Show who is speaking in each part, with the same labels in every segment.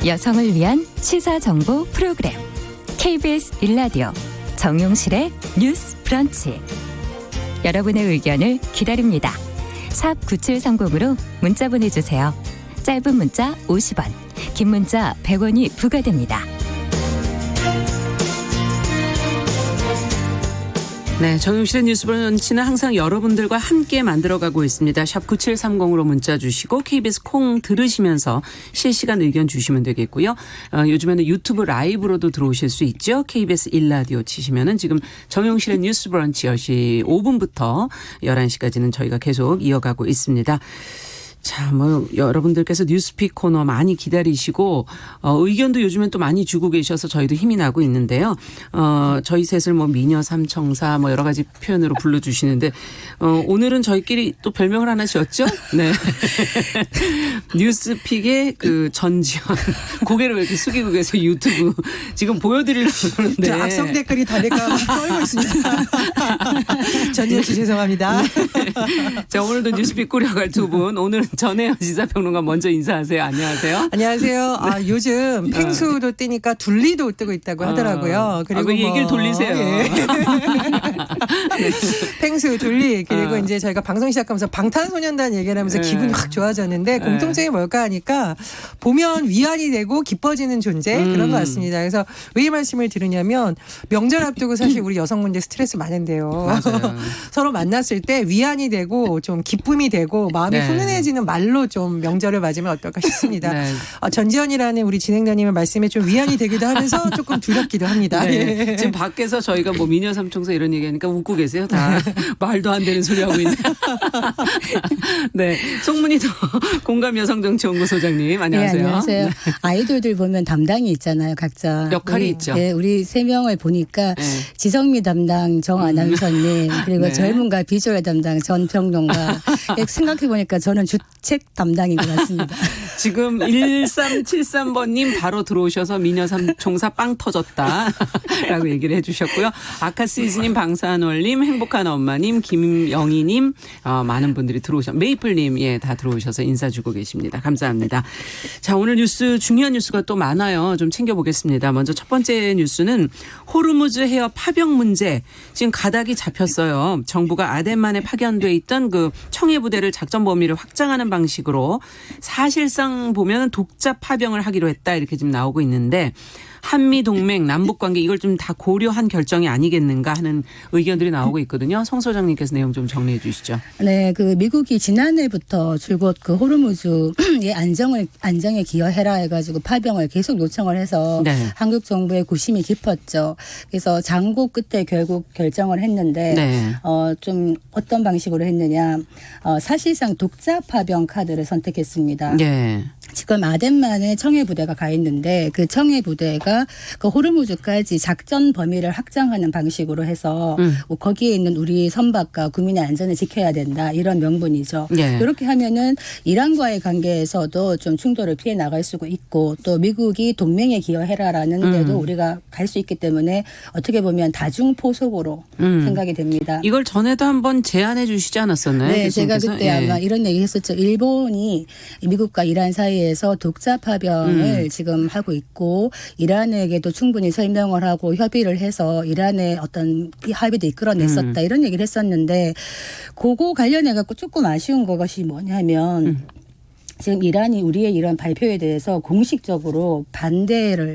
Speaker 1: 여성을 위한 시사정보 프로그램 KBS 일라디오 정용실의 뉴스 브런치. 여러분의 의견을 기다립니다. 샵 9730으로 문자 보내주세요. 짧은 문자 50원, 긴 문자 100원이 부과됩니다.
Speaker 2: 네, 정용실의 뉴스 브런치는 항상 여러분들과 함께 만들어가고 있습니다. 샵 9730으로 문자 주시고 KBS 콩 들으시면서 실시간 의견 주시면 되겠고요. 요즘에는 유튜브 라이브로도 들어오실 수 있죠. KBS 일라디오 치시면은 지금 정용실의 뉴스 브런치 10시 5분부터 11시까지는 저희가 계속 이어가고 있습니다. 자, 여러분들께서 뉴스픽 코너 많이 기다리시고, 의견도 요즘엔 또 많이 주고 계셔서 저희도 힘이 나고 있는데요. 저희 셋을 미녀 삼청사 여러 가지 표현으로 불러주시는데, 오늘은 저희끼리 또 별명을 하나 지었죠? 네. 뉴스픽의 전지현. 고개를 왜 이렇게 숙이고 계세요? 유튜브. 지금 보여드리려고 그러는데.
Speaker 3: 저 악성 댓글이 달릴까 떨고 있습니다. 전지현 씨 죄송합니다.
Speaker 2: 네. 자, 오늘도 뉴스픽 꾸려갈 두 분. 오늘은 전혜연 시사평론가 먼저 인사하세요. 안녕하세요.
Speaker 3: 안녕하세요.
Speaker 2: 네.
Speaker 3: 요즘 펭수도 뜨니까 둘리도 뜨고 있다고 하더라고요.
Speaker 2: 그리고 얘기를 돌리세요.
Speaker 3: 예. 펭수, 둘리 그리고 이제 저희가 방송 시작하면서 방탄소년단 얘기를 하면서 기분이 확 좋아졌는데 공통점이 뭘까 하니까 보면 위안이 되고 기뻐지는 존재 그런 것 같습니다. 그래서 왜 이 말씀을 드리냐면 명절 앞두고 사실 우리 여성분들 스트레스 많은데요.
Speaker 2: 맞아요.
Speaker 3: 서로 만났을 때 위안이 되고 좀 기쁨이 되고 마음이
Speaker 2: 네.
Speaker 3: 훈훈해지는 말로 좀 명절을 맞으면 어떨까 싶습니다.
Speaker 2: 네.
Speaker 3: 전지현이라는 우리 진행자님의 말씀에 좀 위안이 되기도 하면서 조금 두렵기도 합니다.
Speaker 2: 네.
Speaker 3: 예.
Speaker 2: 지금 밖에서 저희가 미녀 삼총사 이런 얘기하니까 웃고 계세요. 다 말도 안 되는 소리 하고 있네. 네, 송문희 공감 여성정치연구소장님 안녕하세요.
Speaker 4: 네, 안녕하세요. 아이돌들 보면 담당이 있잖아요, 각자.
Speaker 2: 역할이
Speaker 4: 우리,
Speaker 2: 있죠.
Speaker 4: 네, 우리 세 명을 보니까
Speaker 2: 네.
Speaker 4: 지성미 담당 정 아나운서님 그리고
Speaker 2: 네.
Speaker 4: 젊은가 비주얼 담당 전 평론가. 생각해 보니까 저는 주책 담당인 것 같습니다.
Speaker 2: 지금 1373번님 바로 들어오셔서 미녀 삼총사 빵 터졌다라고 얘기를 해주셨고요. 아카시즈님, 방산월님, 행복한 엄마님, 김영희님 많은 분들이 메이플님 다 들어오셔서 인사 주고 계십니다. 감사합니다. 자, 오늘 뉴스 중요한 뉴스가 또 많아요. 좀 챙겨보겠습니다. 먼저 첫 번째 뉴스는 호르무즈 해협 파병 문제. 지금 가닥이 잡혔어요. 정부가 아덴만에 파견돼 있던 청해 부대를 작전 범위를 확장하는 방식으로 사실상 보면 독자 파병을 하기로 했다 이렇게 지금 나오고 있는데 한미 동맹 남북 관계 이걸 좀 다 고려한 결정이 아니겠는가 하는 의견들이 나오고 있거든요. 송 소장님께서 내용 좀 정리해 주시죠.
Speaker 4: 네, 미국이 지난해부터 줄곧 호르무즈의 안정에 기여해라 해가지고 파병을 계속 요청을 해서
Speaker 2: 네.
Speaker 4: 한국 정부의 고심이 깊었죠. 그래서 장고 끝에 결국 결정을 했는데
Speaker 2: 네.
Speaker 4: 좀 어떤 방식으로 했느냐, 사실상 독자 파병 카드를 선택했습니다.
Speaker 2: 네.
Speaker 4: 지금 아덴만에 청해 부대가 가 있는데 그 청해 부대가 호르무즈까지 작전 범위를 확장하는 방식으로 해서 거기에 있는 우리 선박과 국민의 안전을 지켜야 된다 이런 명분이죠.
Speaker 2: 네.
Speaker 4: 이렇게 하면은 이란과의 관계에서도 좀 충돌을 피해 나갈 수가 있고 또 미국이 동맹에 기여해라라는 데도 우리가 갈 수 있기 때문에 어떻게 보면 다중포석으로 생각이 됩니다.
Speaker 2: 이걸 전에도 한번 제안해 주시지 않았었나요?
Speaker 4: 네, 제가
Speaker 2: 교수님께서?
Speaker 4: 그때 아마 이런 얘기 했었죠. 일본이 미국과 이란 사이에서 독자 파병을 지금 하고 있고 이란에게도 충분히 설명을 하고 협의를 해서 이란의 어떤 합의도 이끌어냈었다 이런 얘기를 했었는데 그거 관련해 갖고 조금 아쉬운 것이 뭐냐면 지금 이란이 우리의 이런 발표에 대해서 공식적으로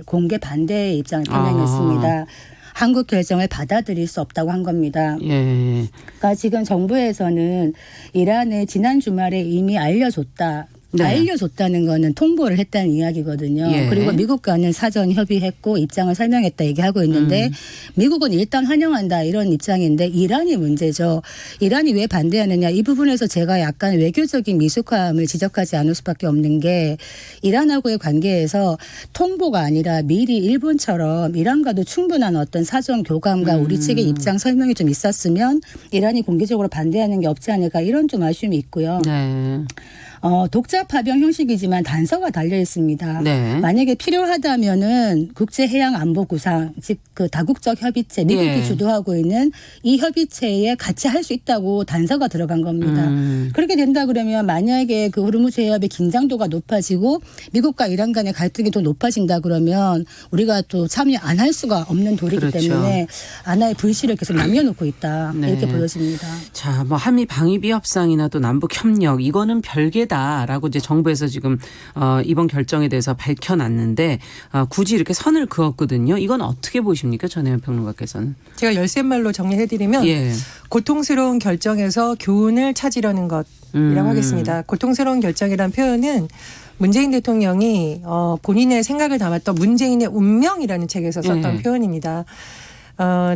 Speaker 4: 공개 반대의 입장을 표명했습니다. 한국 결정을 받아들일 수 없다고 한 겁니다.
Speaker 2: 예.
Speaker 4: 그러니까 지금 정부에서는 이란에 지난 주말에 이미 알려줬다.
Speaker 2: 네.
Speaker 4: 알려줬다는 거는 통보를 했다는 이야기거든요.
Speaker 2: 예.
Speaker 4: 그리고 미국과는 사전 협의했고 입장을 설명했다 얘기하고 있는데 미국은 일단 환영한다 이런 입장인데 이란이 문제죠. 이란이 왜 반대하느냐 이 부분에서 제가 약간 외교적인 미숙함을 지적하지 않을 수밖에 없는 게 이란하고의 관계에서 통보가 아니라 미리 일본처럼 이란과도 충분한 어떤 사전 교감과 우리 측의 입장 설명이 좀 있었으면 이란이 공개적으로 반대하는 게 없지 않을까 이런 좀 아쉬움이 있고요.
Speaker 2: 네.
Speaker 4: 독자 파병 형식이지만 단서가 달려 있습니다.
Speaker 2: 네.
Speaker 4: 만약에 필요하다면은 국제해양안보구상 즉 그 다국적 협의체 미국이
Speaker 2: 예.
Speaker 4: 주도하고 있는 이 협의체에 같이 할 수 있다고 단서가 들어간 겁니다. 그렇게 된다 그러면 만약에 그 호르무즈 해협의 긴장도가 높아지고 미국과 이란 간의 갈등이 더 높아진다 그러면 우리가 또 참여 안 할 수가 없는 도리이기
Speaker 2: 그렇죠.
Speaker 4: 때문에 하나의 불씨를 계속 남겨놓고 있다.
Speaker 2: 네.
Speaker 4: 이렇게 보여집니다.
Speaker 2: 자, 뭐 한미 방위비 협상이나 또 남북 협력 이거는 별개다라고 이제 정부에서 지금 이번 결정에 대해서 밝혀놨는데 굳이 이렇게 선을 그었거든요. 이건 어떻게 보십니까, 전혜연 평론가께서는?
Speaker 3: 제가 열쇠말로 정리해드리면
Speaker 2: 예.
Speaker 3: 고통스러운 결정에서 교훈을 찾으려는 것이라고 하겠습니다. 고통스러운 결정이란 표현은 문재인 대통령이 본인의 생각을 담았던 문재인의 운명이라는 책에서 썼던
Speaker 2: 네.
Speaker 3: 표현입니다.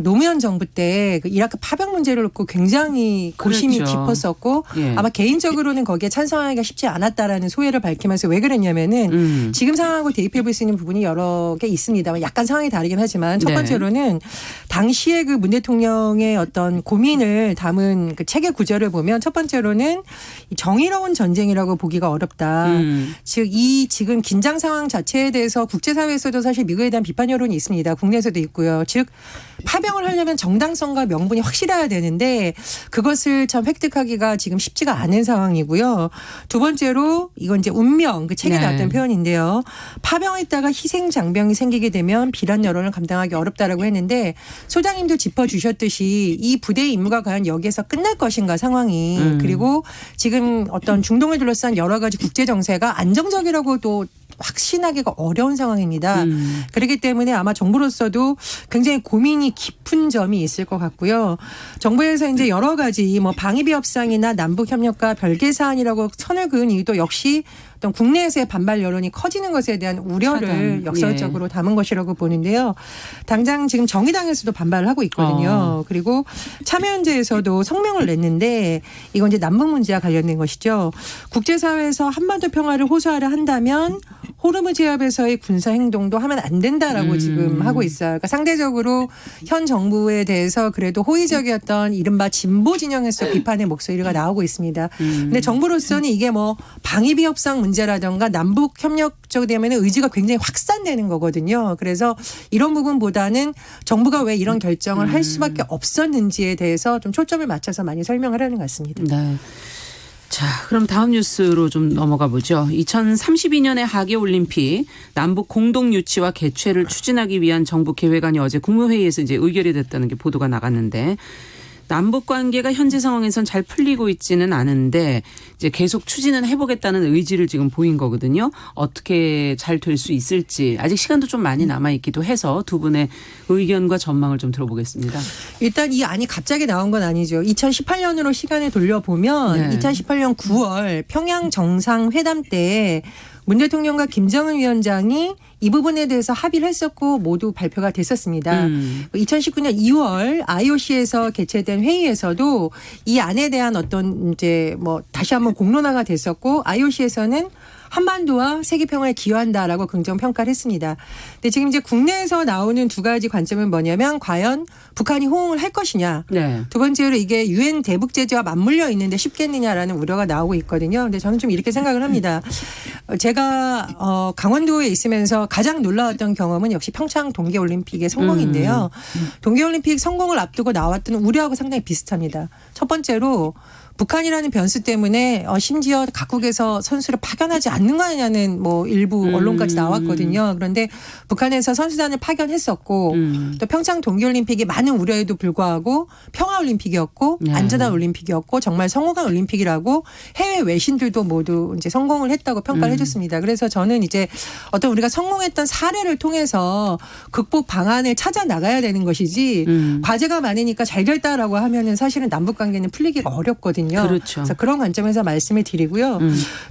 Speaker 3: 노무현 정부 때 그 이라크 파병 문제를 놓고 굉장히 고심이
Speaker 2: 그렇죠.
Speaker 3: 깊었었고
Speaker 2: 예.
Speaker 3: 아마 개인적으로는 거기에 찬성하기가 쉽지 않았다라는 소회를 밝히면서 왜 그랬냐면은 지금 상황하고 대입해 볼 수 있는 부분이 여러 개 있습니다. 약간 상황이 다르긴 하지만 첫
Speaker 2: 네.
Speaker 3: 번째로는 당시에 그 문 대통령의 어떤 고민을 담은 그 책의 구절을 보면 첫 번째로는 이 정의로운 전쟁이라고 보기가 어렵다. 즉 이 지금 긴장 상황 자체에 대해서 국제사회에서도 사실 미국에 대한 비판 여론이 있습니다. 국내에서도 있고요. 즉 파병을 하려면 정당성과 명분이 확실해야 되는데 그것을 참 획득하기가 지금 쉽지가 않은 상황이고요. 두 번째로 이건 이제 운명 그 책에
Speaker 2: 네.
Speaker 3: 나왔던 표현인데요. 파병했다가 희생 장병이 생기게 되면 비난 여론을 감당하기 어렵다라고 했는데 소장님도 짚어주셨듯이 이 부대의 임무가 과연 여기에서 끝날 것인가 상황이 그리고 지금 어떤 중동을 둘러싼 여러 가지 국제 정세가 안정적이라고도 확신하기가 어려운 상황입니다. 그렇기 때문에 아마 정부로서도 굉장히 고민이 깊은 점이 있을 것 같고요. 정부에서 이제 여러 가지 뭐 방위비 협상이나 남북 협력과 별개 사안이라고 선을 그은 이유도 역시 어떤 국내에서의 반발 여론이 커지는 것에 대한 우려를
Speaker 2: 차단.
Speaker 3: 역설적으로 담은 것이라고 보는데요. 당장 지금 정의당에서도 반발을 하고 있거든요. 그리고 참여연대에서도 성명을 냈는데 이건 이제 남북 문제와 관련된 것이죠. 국제사회에서 한반도 평화를 호소하려 한다면 호르무즈 해협에서의 군사 행동도 하면 안 된다라고 지금 하고 있어요. 그러니까 상대적으로 현 정부에 대해서 그래도 호의적이었던 이른바 진보 진영에서 비판의 목소리가 나오고 있습니다. 근데 정부로서는 이게 뭐 방위비 협상 문제라든가 남북 협력 쪽 되면 의지가 굉장히 확산되는 거거든요. 그래서 이런 부분보다는 정부가 왜 이런 결정을 할 수밖에 없었는지에 대해서 좀 초점을 맞춰서 많이 설명하려는 것 같습니다.
Speaker 2: 네. 자, 그럼 다음 뉴스로 좀 넘어가 보죠. 2032년의 하계올림픽 남북 공동 유치와 개최를 추진하기 위한 정부 계획안이 어제 국무회의에서 이제 의결이 됐다는 게 보도가 나갔는데 남북 관계가 현재 상황에선 잘 풀리고 있지는 않은데 이제 계속 추진은 해보겠다는 의지를 지금 보인 거거든요. 어떻게 잘 될 수 있을지 아직 시간도 좀 많이 남아 있기도 해서 두 분의 의견과 전망을 좀 들어보겠습니다.
Speaker 3: 일단 이 안이 갑자기 나온 건 아니죠. 2018년으로 시간을 돌려보면
Speaker 2: 네.
Speaker 3: 2018년 9월 평양 정상회담 때 문 대통령과 김정은 위원장이 이 부분에 대해서 합의를 했었고 모두 발표가 됐었습니다. 2019년 2월 IOC에서 개최된 회의에서도 이 안에 대한 어떤 이제 뭐 다시 한번 공론화가 됐었고 IOC에서는 한반도와 세계 평화에 기여한다라고 긍정 평가를 했습니다. 근데 지금 이제 국내에서 나오는 두 가지 관점은 뭐냐면 과연 북한이 호응을 할 것이냐.
Speaker 2: 네.
Speaker 3: 두 번째로 이게 유엔 대북 제재와 맞물려 있는데 쉽겠느냐라는 우려가 나오고 있거든요. 근데 저는 좀 이렇게 생각을 합니다. 제가 강원도에 있으면서 가장 놀라웠던 경험은 역시 평창 동계올림픽의 성공인데요. 동계올림픽 성공을 앞두고 나왔던 우려하고 상당히 비슷합니다. 첫 번째로 북한이라는 변수 때문에 심지어 각국에서 선수를 파견하지 않는 거 아니냐는 뭐 일부 언론까지 나왔거든요. 그런데 북한에서 선수단을 파견했었고 또 평창 동계올림픽이 많은 우려에도 불구하고 평화올림픽이었고
Speaker 2: 네.
Speaker 3: 안전한 올림픽이었고 정말 성공한 올림픽이라고 해외 외신들도 모두 이제 성공을 했다고 평가를 해줬습니다. 그래서 저는 이제 어떤 우리가 성공했던 사례를 통해서 극복 방안을 찾아 나가야 되는 것이지 과제가 많으니까 잘 됐다라고 하면은 사실은 남북 관계는 풀리기가 어렵거든요.
Speaker 2: 그렇죠.
Speaker 3: 그래서 그런 관점에서 말씀을 드리고요.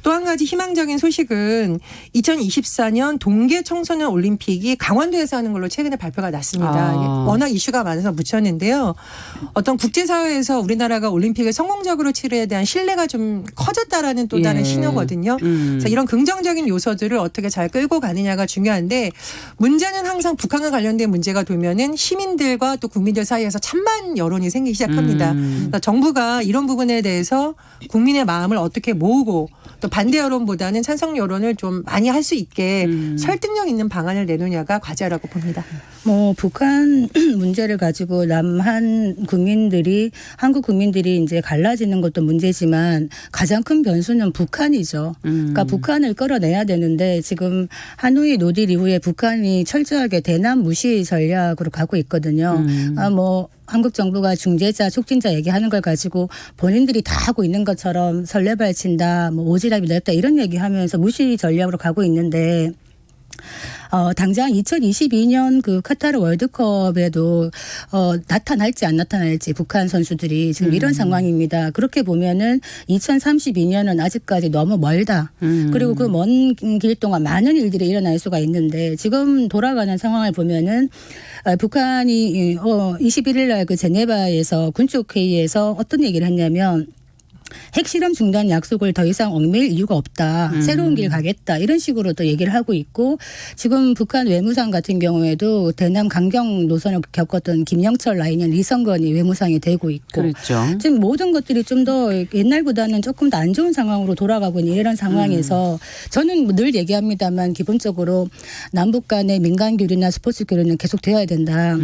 Speaker 3: 또 한 가지 희망적인 소식은 2024년 동계 청소년 올림픽이 강원도에서 하는 걸로 최근에 발표가 났습니다. 이게 워낙 이슈가 많아서 묻혔는데요. 어떤 국제사회에서 우리나라가 올림픽을 성공적으로 치르에 대한 신뢰가 좀 커졌다라는 또 다른
Speaker 2: 예.
Speaker 3: 신호거든요. 그래서 이런 긍정적인 요소들을 어떻게 잘 끌고 가느냐가 중요한데 문제는 항상 북한과 관련된 문제가 되면은 시민들과 또 국민들 사이에서 찬반 여론이 생기기 시작합니다. 그래서 정부가 이런 부분에 대해서 국민의 마음을 어떻게 모으고 또 반대 여론보다는 찬성 여론을 좀 많이 할 수 있게 설득력 있는 방안을 내놓냐가 과제라고 봅니다.
Speaker 4: 뭐 북한 문제를 가지고 남한 국민들이 한국 국민들이 이제 갈라지는 것도 문제지만 가장 큰 변수는 북한이죠. 그러니까 북한을 끌어내야 되는데 지금 하노이 노딜 이후에 북한이 철저하게 대남 무시 전략으로 가고 있거든요. 뭐 한국 정부가 중재자, 촉진자 얘기하는 걸 가지고 본인들이 다 하고 있는 것처럼 설레발친다, 뭐 오지랖이 넓다 이런 얘기하면서 무시 전략으로 가고 있는데 당장 2022년 그 카타르 월드컵에도 나타날지 안 나타날지 북한 선수들이 지금 이런 상황입니다. 그렇게 보면은 2032년은 아직까지 너무 멀다. 그리고 그 먼 길 동안 많은 일들이 일어날 수가 있는데 지금 돌아가는 상황을 보면은 북한이 21일 날 그 제네바에서 군축 회의에서 어떤 얘기를 했냐면 핵실험 중단 약속을 더 이상 얽매일 이유가 없다. 새로운 길 가겠다. 이런 식으로 또 얘기를 하고 있고 지금 북한 외무상 같은 경우에도 대남 강경 노선을 겪었던 김영철 라인현 리성건이 외무상이 되고 있고
Speaker 2: 그렇죠.
Speaker 4: 지금 모든 것들이 좀 더 옛날보다는 조금 더 안 좋은 상황으로 돌아가고 있는 이런 상황에서 저는 늘 얘기합니다만 기본적으로 남북 간의 민간 교류나 스포츠 교류는 계속 되어야 된다.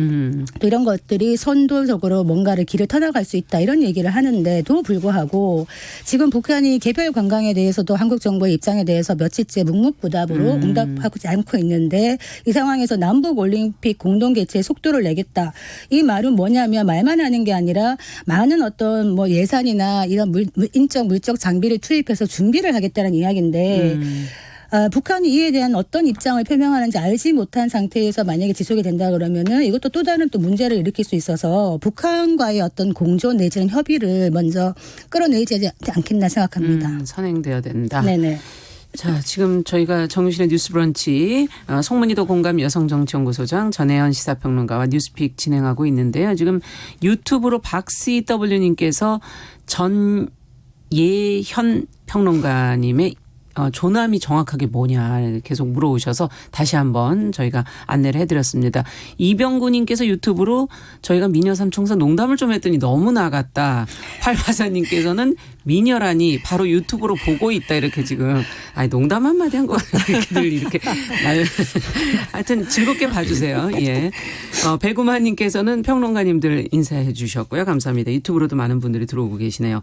Speaker 4: 또 이런 것들이 선도적으로 뭔가를 길을 터나갈 수 있다. 이런 얘기를 하는데도 불구하고 지금 북한이 개별 관광에 대해서도 한국 정부의 입장에 대해서 며칠째 묵묵부답으로 응답하지 않고 있는데 이 상황에서 남북 올림픽 공동 개최 속도를 내겠다. 이 말은 뭐냐면 말만 하는 게 아니라 많은 어떤 뭐 예산이나 이런 인적 물적 장비를 투입해서 준비를 하겠다는 이야기인데 북한이 이에 대한 어떤 입장을 표명하는지 알지 못한 상태에서 만약에 지속이 된다 그러면은 이것도 또 다른 또 문제를 일으킬 수 있어서 북한과의 어떤 공존 내지는 협의를 먼저 끌어내지 않겠나 생각합니다.
Speaker 2: 선행돼야 된다.
Speaker 4: 네네.
Speaker 2: 자, 지금 저희가 정유실의 뉴스 브런치 송문희도 공감 여성정치연구소장 전혜연 시사평론가와 뉴스픽 진행하고 있는데요. 지금 유튜브로 박CW님께서 전예현 평론가님의 조남이 정확하게 뭐냐 계속 물어오셔서 다시 한번 저희가 안내를 해드렸습니다. 이병구님께서 유튜브로 저희가 미녀 삼총사 농담을 좀 했더니 너무 나갔다. 884님께서는 미녀라니 바로 유튜브로 보고 있다 이렇게 지금 농담 한마디 한 거 이렇게들 이렇게 하여튼 즐겁게 봐주세요. 예. 배구만님께서는 평론가님들 인사해 주셨고요. 감사합니다. 유튜브로도 많은 분들이 들어오고 계시네요.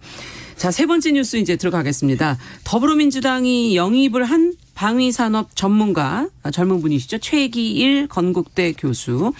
Speaker 2: 자, 세 번째 뉴스 이제 들어가겠습니다. 더불어민주당이 영입을 한 방위산업 전문가 젊은 분이시죠. 최기일 건국대 교수.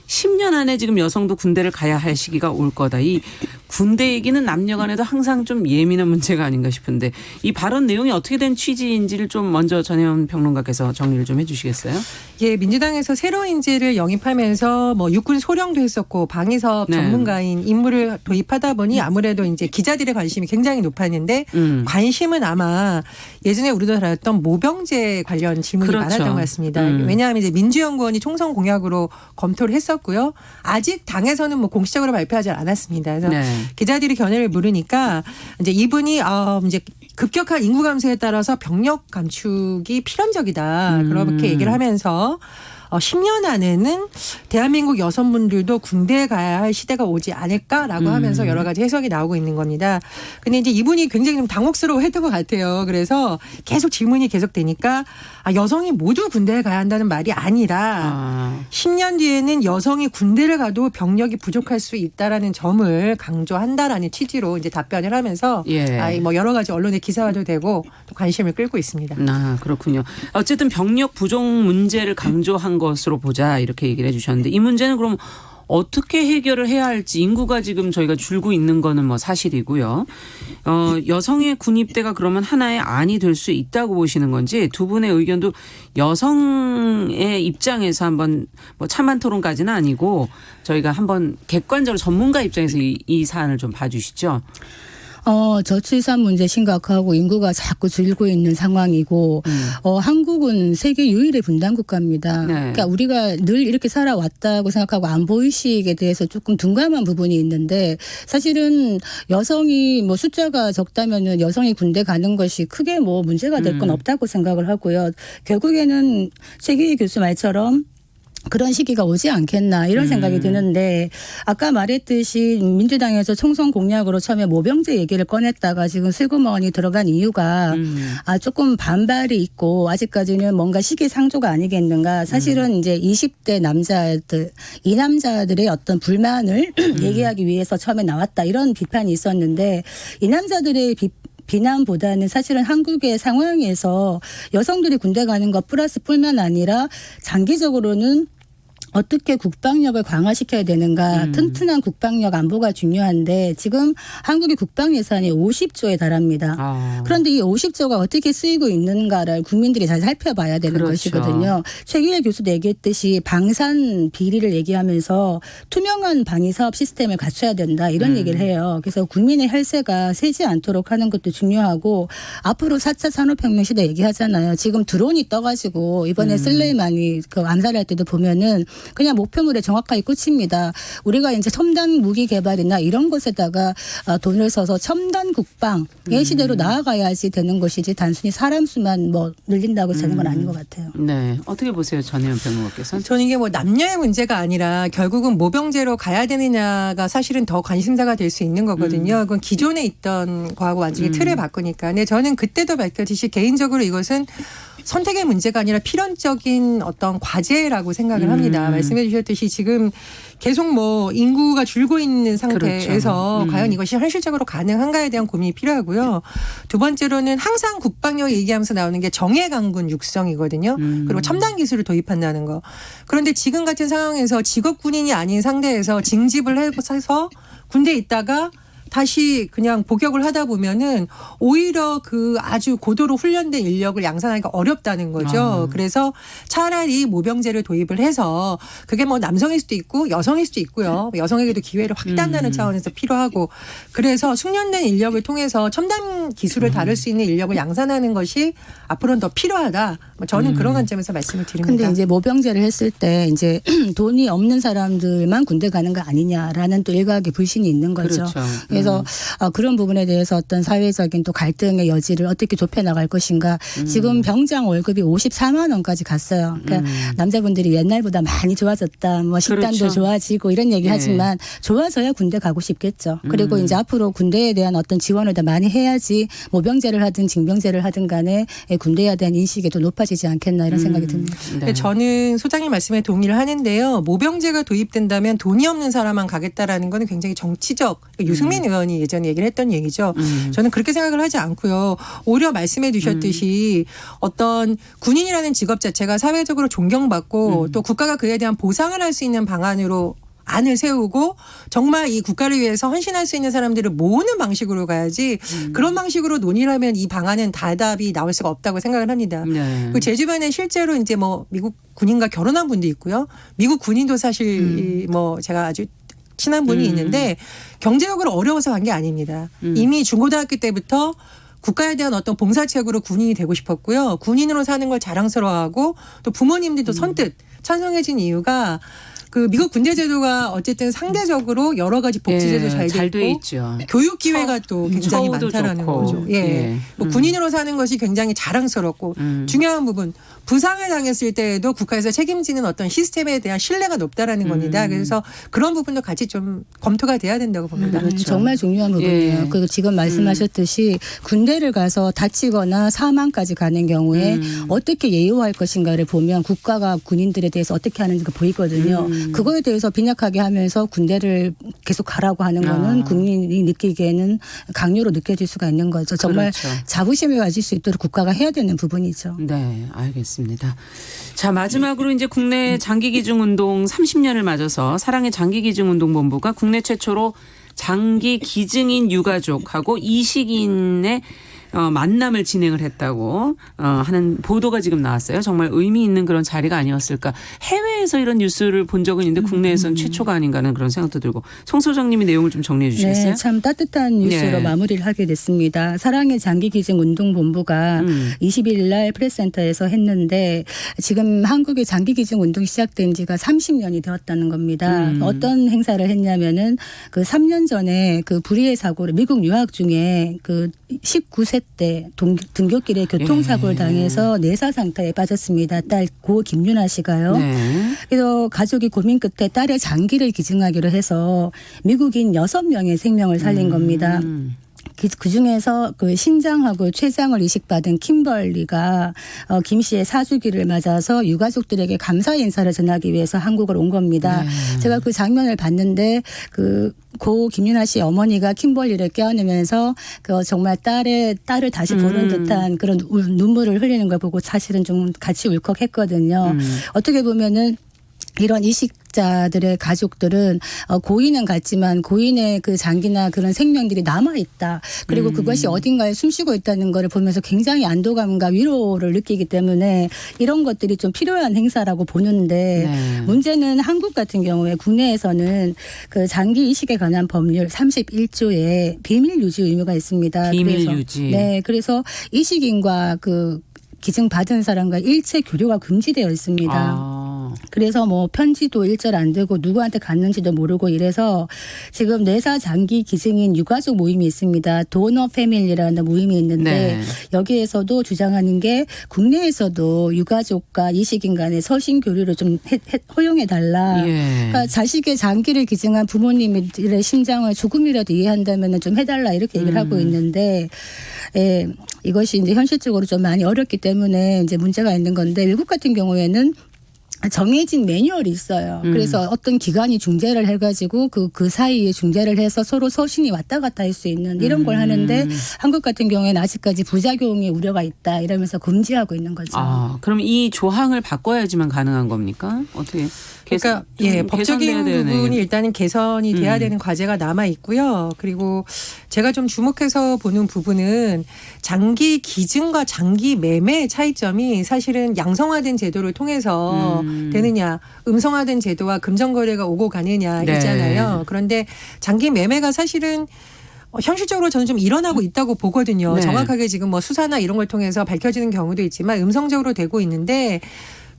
Speaker 2: 10년 안에 지금 여성도 군대를 가야 할 시기가 올 거다. 이 군대 얘기는 남녀 간에도 항상 좀 예민한 문제가 아닌가 싶은데 이 발언 내용이 어떻게 된 취지인지를 좀 먼저 전혜연 평론가께서 정리를 좀 해 주시겠어요?
Speaker 3: 예, 민주당에서 새로운 인재를 영입하면서 뭐 육군 소령도 했었고 방위사업 전문가인 인물을 도입하다 보니 아무래도 이제 기자들의 관심이 굉장히 높았는데 관심은 아마 예전에 우리도 다뤘던 모병제 관련 질문이
Speaker 2: 그렇죠.
Speaker 3: 많았던 것 같습니다. 왜냐하면 이제 민주연구원이 총선 공약으로 검토를 했었고요. 아직 당에서는 뭐 공식적으로 발표하지 않았습니다. 그래서 기자들이 견해를 물으니까 이제 이분이 이제 급격한 인구 감소에 따라서 병력 감축이 필연적이다. 그렇게 얘기를 하면서 10년 안에는 대한민국 여성분들도 군대에 가야 할 시대가 오지 않을까라고 하면서 여러 가지 해석이 나오고 있는 겁니다. 근데 이제 이분이 굉장히 좀 당혹스러워했던 것 같아요. 그래서 계속 질문이 계속되니까 여성이 모두 군대에 가야 한다는 말이 아니라 10년 뒤에는 여성이 군대를 가도 병력이 부족할 수 있다라는 점을 강조한다라는 취지로 이제 답변을 하면서 뭐 여러 가지 언론의 기사화도 되고 또 관심을 끌고 있습니다.
Speaker 2: 그렇군요. 어쨌든 병력 부족 문제를 강조한 것으로 보자 이렇게 얘기를 해 주셨는데 이 문제는 그럼 어떻게 해결을 해야 할지 인구가 지금 저희가 줄고 있는 거는 뭐 사실이고요. 여성의 군입대가 그러면 하나의 안이 될 수 있다고 보시는 건지 두 분의 의견도 여성의 입장에서 한번 뭐 찬반 토론까지는 아니고 저희가 한번 객관적으로 전문가 입장에서 이 사안을 좀 봐주시죠.
Speaker 4: 저출산 문제 심각하고 인구가 자꾸 줄고 있는 상황이고 한국은 세계 유일의 분단 국가입니다. 그러니까 우리가 늘 이렇게 살아왔다고 생각하고 안보의식에 대해서 조금 둔감한 부분이 있는데 사실은 여성이 뭐 숫자가 적다면은 여성이 군대 가는 것이 크게 뭐 문제가 될 건 없다고 생각을 하고요. 결국에는 최기희 교수 말처럼 그런 시기가 오지 않겠나 이런 생각이 드는데 아까 말했듯이 민주당에서 총선 공약으로 처음에 모병제 얘기를 꺼냈다가 지금 슬그머니 들어간 이유가 조금 반발이 있고 아직까지는 뭔가 시기상조가 아니겠는가. 사실은 이제 20대 남자들 이 남자들의 어떤 불만을 얘기하기 위해서 처음에 나왔다 이런 비판이 있었는데 이 남자들의 비난보다는 사실은 한국의 상황에서 여성들이 군대 가는 것 플러스뿐만 아니라 장기적으로는 어떻게 국방력을 강화시켜야 되는가. 튼튼한 국방력 안보가 중요한데 지금 한국의 국방 예산이 50조에 달합니다. 그런데 이 50조가 어떻게 쓰이고 있는가를 국민들이 잘 살펴봐야 되는
Speaker 2: 그렇죠.
Speaker 4: 것이거든요. 최기일 교수도 얘기했듯이 방산 비리를 얘기하면서 투명한 방위사업 시스템을 갖춰야 된다 이런 얘기를 해요. 그래서 국민의 혈세가 새지 않도록 하는 것도 중요하고 앞으로 4차 산업혁명 시대 얘기하잖아요. 지금 드론이 떠가지고 이번에 슬레이마니 그 암살할 때도 보면은 그냥 목표물에 정확하게 꽂힙니다. 우리가 이제 첨단 무기 개발이나 이런 것에다가 돈을 써서 첨단 국방의 시대로 나아가야지 되는 것이지 단순히 사람 수만 뭐 늘린다고 되는 건 아닌 것 같아요.
Speaker 2: 네. 어떻게 보세요, 전혜연 평론가께서는?
Speaker 3: 저는 이게 뭐 남녀의 문제가 아니라 결국은 모병제로 가야 되느냐가 사실은 더 관심사가 될 수 있는 거거든요. 그건 기존에 있던 거하고 완전히 틀을 바꾸니까. 근데 저는 그때도 밝혔듯이 개인적으로 이것은 선택의 문제가 아니라 필연적인 어떤 과제라고 생각을 합니다. 말씀해 주셨듯이 지금 계속 뭐 인구가 줄고 있는 상태에서
Speaker 2: 그렇죠.
Speaker 3: 과연 이것이 현실적으로 가능한가에 대한 고민이 필요하고요. 두 번째로는 항상 국방력 얘기하면서 나오는 게 정예 강군 육성이거든요. 그리고 첨단 기술을 도입한다는 거. 그런데 지금 같은 상황에서 직업 군인이 아닌 상대에서 징집을 해서 군대에 있다가 다시 그냥 복역을 하다 보면은 오히려 그 아주 고도로 훈련된 인력을 양산하기가 어렵다는 거죠. 그래서 차라리 모병제를 도입을 해서 그게 뭐 남성일 수도 있고 여성일 수도 있고요. 여성에게도 기회를 확대한다는 차원에서 필요하고 그래서 숙련된 인력을 통해서 첨단 기술을 다룰 수 있는 인력을 양산하는 것이 앞으로는 더 필요하다. 저는 그런 관점에서 말씀을 드립니다.
Speaker 4: 근데 이제 모병제를 했을 때 이제 돈이 없는 사람들만 군대 가는 거 아니냐라는 또 일각의 불신이 있는 거죠.
Speaker 2: 그렇죠.
Speaker 4: 그래서 그런 부분에 대해서 어떤 사회적인 또 갈등의 여지를 어떻게 좁혀나갈 것인가. 지금 병장 월급이 54만 원까지 갔어요. 그러니까 남자분들이 옛날보다 많이 좋아졌다. 뭐 식단도
Speaker 2: 그렇죠.
Speaker 4: 좋아지고 이런 얘기 하지만 좋아져야 군대 가고 싶겠죠. 그리고 이제 앞으로 군대에 대한 어떤 지원을 더 많이 해야지 모병제를 하든 징병제를 하든 간에 군대에 대한 인식이 더 높아지지 않겠나 이런 생각이 듭니다.
Speaker 2: 네.
Speaker 3: 저는 소장님 말씀에 동의를 하는데요. 모병제가 도입된다면 돈이 없는 사람만 가겠다라는 건 굉장히 정치적 유승민 의원이 예전에 얘기를 했던 얘기죠. 저는 그렇게 생각을 하지 않고요. 오히려 말씀해 주셨듯이 어떤 군인이라는 직업 자체가 사회적으로 존경받고 또 국가가 그에 대한 보상을 할 수 있는 방안으로 안을 세우고 정말 이 국가를 위해서 헌신할 수 있는 사람들을 모으는 방식으로 가야지 그런 방식으로 논의를 하면 이 방안은 답이 나올 수가 없다고 생각을 합니다.
Speaker 2: 네.
Speaker 3: 그리고 제 주변에 실제로 이제 뭐 미국 군인과 결혼한 분도 있고요. 미국 군인도 사실 뭐 제가 아주 친한 분이 있는데 경제적으로 어려워서 간 게 아닙니다. 이미 중고등학교 때부터 국가에 대한 어떤 봉사책으로 군인이 되고 싶었고요. 군인으로 사는 걸 자랑스러워하고 또 부모님들도 선뜻 찬성해진 이유가 그 미국 군대 제도가 어쨌든 상대적으로 여러 가지 복지제도 잘
Speaker 2: 돼
Speaker 3: 있고
Speaker 2: 있죠.
Speaker 3: 교육 기회가 또 굉장히
Speaker 2: 처우도
Speaker 3: 많다라는
Speaker 2: 좋고.
Speaker 3: 거죠. 예. 뭐 군인으로 사는 것이 굉장히 자랑스럽고 중요한 부분 부상을 당했을 때에도 국가에서 책임지는 어떤 시스템에 대한 신뢰가 높다라는 겁니다. 그래서 그런 부분도 같이 좀 검토가 돼야 된다고 봅니다.
Speaker 2: 그렇죠.
Speaker 4: 정말 중요한 부분이에요.
Speaker 2: 예.
Speaker 4: 그리고 지금 말씀하셨듯이 군대를 가서 다치거나 사망까지 가는 경우에 어떻게 예우할 것인가를 보면 국가가 군인들에 대해서 어떻게 하는지가 보이거든요. 그거에 대해서 빈약하게 하면서 군대를 계속 가라고 하는 거는 국민이 느끼기에는 강요로 느껴질 수가 있는 거죠. 정말
Speaker 2: 그렇죠.
Speaker 4: 자부심을 가질 수 있도록 국가가 해야 되는 부분이죠.
Speaker 2: 네, 알겠습니다. 자, 마지막으로 이제 국내 장기기증운동 30년을 맞아서 사랑의 장기기증운동본부가 국내 최초로 장기 기증인 유가족하고 이식인의 만남을 진행을 했다고 하는 보도가 지금 나왔어요. 정말 의미 있는 그런 자리가 아니었을까. 해외에서 이런 뉴스를 본 적은 있는데 국내에서는 최초가 아닌가 하는 그런 생각도 들고. 송 소장님이 내용을 좀 정리해 주시겠어요?
Speaker 4: 네, 참 따뜻한 뉴스로
Speaker 2: 네.
Speaker 4: 마무리를 하게 됐습니다. 사랑의 장기기증운동본부가 20일 날 프레스센터에서 했는데 지금 한국의 장기기증운동이 시작된 지가 30년이 되었다는 겁니다. 어떤 행사를 했냐면은 그 3년 전에 그 불의의 사고를 미국 유학 중에 그 19세 때 등굣길에 교통사고를
Speaker 2: 예.
Speaker 4: 당해서 내사 상태에 빠졌습니다. 딸 고 김윤아 씨가요.
Speaker 2: 네.
Speaker 4: 그래서 가족이 고민 끝에 딸의 장기를 기증하기로 해서 미국인 6명의 생명을 살린 겁니다. 그 중에서 그 신장하고 췌장을 이식받은 킴벌리가 김 씨의 사주기를 맞아서 유가족들에게 감사 인사를 전하기 위해서 한국을 온 겁니다.
Speaker 2: 네.
Speaker 4: 제가 그 장면을 봤는데 고 김윤아 씨 어머니가 킴벌리를 껴안으면서 그 정말 딸을 다시 보는 듯한 그런 눈물을 흘리는 걸 보고 사실은 좀 같이 울컥했거든요. 어떻게 보면은 이런 이식자들의 가족들은 고인은 갔지만 고인의 그 장기나 그런 생명들이 남아있다. 그리고 그것이 어딘가에 숨쉬고 있다는 걸 보면서 굉장히 안도감과 위로를 느끼기 때문에 이런 것들이 좀 필요한 행사라고 보는데
Speaker 2: 네.
Speaker 4: 문제는 한국 같은 경우에 국내에서는 그 장기 이식에 관한 법률 31조에 비밀 유지 의무가 있습니다.
Speaker 2: 비밀
Speaker 4: 그래서,
Speaker 2: 유지.
Speaker 4: 네. 그래서 이식인과 그 기증 받은 사람과 일체 교류가 금지되어 있습니다.
Speaker 2: 아.
Speaker 4: 그래서 뭐 편지도 일절 안 되고 누구한테 갔는지도 모르고 이래서 지금 내사 장기 기증인 유가족 모임이 있습니다. 도너 패밀리라는 모임이 있는데
Speaker 2: 네.
Speaker 4: 여기에서도 주장하는 게 국내에서도 유가족과 이식인 간의 서신 교류를 좀 허용해 달라.
Speaker 2: 예.
Speaker 4: 그러니까 자식의 장기를 기증한 부모님들의 심장을 조금이라도 이해한다면 좀 해달라 이렇게 얘기를 하고 있는데 이것이 이제 현실적으로 좀 많이 어렵기 때문에 이제 문제가 있는 건데 외국 같은 경우에는 정해진 매뉴얼이 있어요. 그래서 어떤 기관이 중재를 해가지고 그 사이에 중재를 해서 서로 서신이 왔다 갔다 할 수 있는 이런 걸 하는데 한국 같은 경우에는 아직까지 부작용의 우려가 있다 이러면서 금지하고 있는 거죠.
Speaker 2: 아, 그럼 이 조항을 바꿔야지만 가능한 겁니까? 어떻게?
Speaker 3: 그러니까
Speaker 2: 좀
Speaker 3: 법적인
Speaker 2: 개선돼야 되네.
Speaker 3: 부분이 일단은 개선이 돼야 되는 과제가 남아 있고요. 그리고 제가 좀 주목해서 보는 부분은 장기 기증과 장기 매매의 차이점이 사실은 양성화된 제도를 통해서 되느냐, 음성화된 제도와 금전거래가 오고 가느냐
Speaker 2: 네.
Speaker 3: 있잖아요. 그런데 장기 매매가 사실은 현실적으로 저는 좀 일어나고 있다고 보거든요.
Speaker 2: 네.
Speaker 3: 정확하게 지금 뭐 수사나 이런 걸 통해서 밝혀지는 경우도 있지만 음성적으로 되고 있는데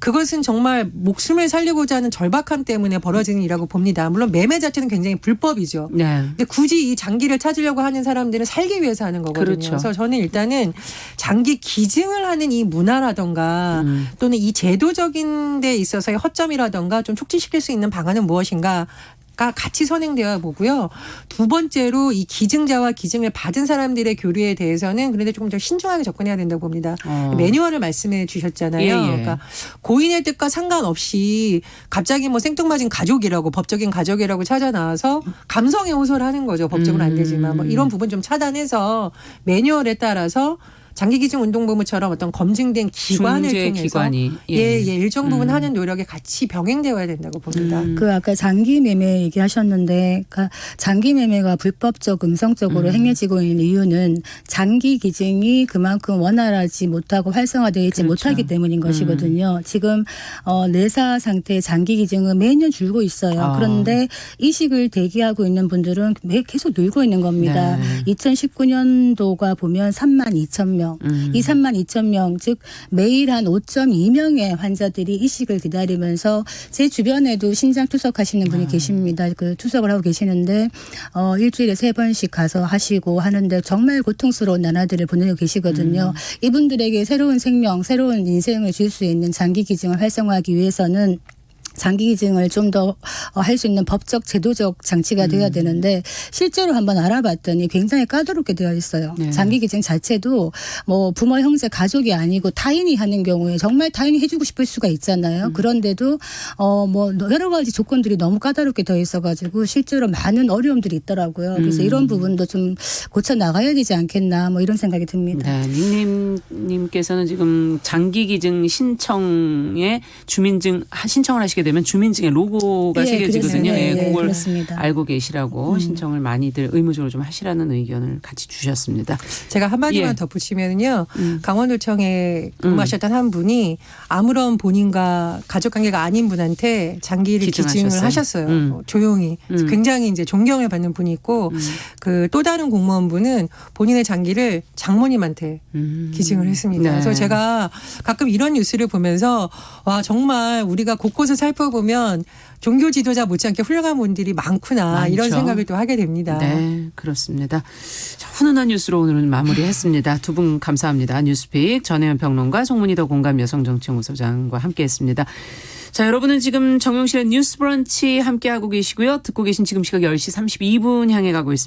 Speaker 3: 그것은 정말 목숨을 살리고자 하는 절박함 때문에 벌어지는 일이라고 봅니다. 물론 매매 자체는 굉장히 불법이죠.
Speaker 2: 네.
Speaker 3: 근데 굳이 이 장기를 찾으려고 하는 사람들은 살기 위해서 하는 거거든요.
Speaker 2: 그렇죠.
Speaker 3: 그래서 저는 일단은 장기 기증을 하는 이 문화라든가 또는 이 제도적인 데 있어서의 허점이라든가 좀 촉진시킬 수 있는 방안은 무엇인가 가 같이 선행되어 보고요. 두 번째로 이 기증자와 기증을 받은 사람들의 교류에 대해서는 그런데 조금 더 신중하게 접근해야 된다고 봅니다. 매뉴얼을 말씀해 주셨잖아요.
Speaker 2: 예, 예.
Speaker 3: 그러니까 고인의 뜻과 상관없이 갑자기 뭐 생뚱맞은 가족이라고 법적인 가족이라고 찾아 나와서 감성에 호소를 하는 거죠. 법적으로 안 되지만 뭐 이런 부분 좀 차단해서 매뉴얼에 따라서 장기기증운동본부처럼 어떤 검증된 기관을
Speaker 2: 중재
Speaker 3: 통해서
Speaker 2: 기관이
Speaker 3: 일정 부분 하는 노력에 같이 병행되어야 된다고 봅니다.
Speaker 4: 그 아까 장기 매매 얘기하셨는데 그러니까 장기 매매가 불법적 음성적으로 행해지고 있는 이유는 장기 기증이 그만큼 원활하지 못하고 활성화되어 있지
Speaker 2: 그렇죠.
Speaker 4: 못하기 때문인 것이거든요. 지금 내사 상태의 장기 기증은 매년 줄고 있어요. 그런데 이식을 대기하고 있는 분들은 계속 늘고 있는 겁니다.
Speaker 2: 네.
Speaker 4: 2019년도가 보면 32,000명. 이 32,000명 즉 매일 한 5.2명의 환자들이 이식을 기다리면서 제 주변에도 신장 투석하시는 분이 계십니다. 그 투석을 하고 계시는데 일주일에 3번씩 가서 하시고 하는데 정말 고통스러운 나날들을 보내고 계시거든요. 이분들에게 새로운 생명, 새로운 인생을 줄 수 있는 장기 기증을 활성화하기 위해서는 장기 기증을 좀 더 할 수 있는 법적 제도적 장치가 되어야 되는데 실제로 한번 알아봤더니 굉장히 까다롭게 되어 있어요.
Speaker 2: 네.
Speaker 4: 장기 기증 자체도 뭐 부모 형제 가족이 아니고 타인이 하는 경우에 정말 타인이 해주고 싶을 수가 있잖아요. 그런데도 뭐 여러 가지 조건들이 너무 까다롭게 되어 있어가지고 실제로 많은 어려움들이 있더라고요. 그래서 이런 부분도 좀 고쳐 나가야 되지 않겠나 뭐 이런 생각이 듭니다.
Speaker 2: 네, 닉님께서는 지금 장기 기증 신청에 주민증 신청을 하시게 되면 주민증에 로고가
Speaker 4: 예,
Speaker 2: 새겨지거든요.
Speaker 4: 그렇습니다.
Speaker 2: 예,
Speaker 4: 예,
Speaker 2: 그걸
Speaker 4: 그렇습니다.
Speaker 2: 알고 계시라고 신청을 많이들 의무적으로 좀 하시라는 의견을 같이 주셨습니다.
Speaker 3: 제가 한마디만
Speaker 2: 예.
Speaker 3: 덧붙이면요. 강원도청에 근무하셨던 한 분이 아무런 본인과 가족관계가 아닌 분한테 장기를
Speaker 2: 기증하셨어요?
Speaker 3: 기증을 하셨어요. 조용히. 굉장히 이제 존경을 받는 분이 있고 그 또 다른 공무원분은 본인의 장기를 장모님한테 기증을 했습니다.
Speaker 2: 네.
Speaker 3: 그래서 제가 가끔 이런 뉴스를 보면서 와 정말 우리가 곳곳을 살펴보면 종교 지도자 못지않게 훌륭한 분들이 많구나
Speaker 2: 많죠.
Speaker 3: 이런 생각을 또 하게 됩니다.
Speaker 2: 네, 그렇습니다. 자, 훈훈한 뉴스로 오늘은 마무리했습니다. 두 분 감사합니다. 뉴스픽 전혜연 평론가, 송문희 더 공감 여성정치연구소장과 함께했습니다. 자, 여러분은 지금 정용실의 뉴스 브런치 함께하고 계시고요. 듣고 계신 지금 시각 10시 32분 향해 가고 있습니다.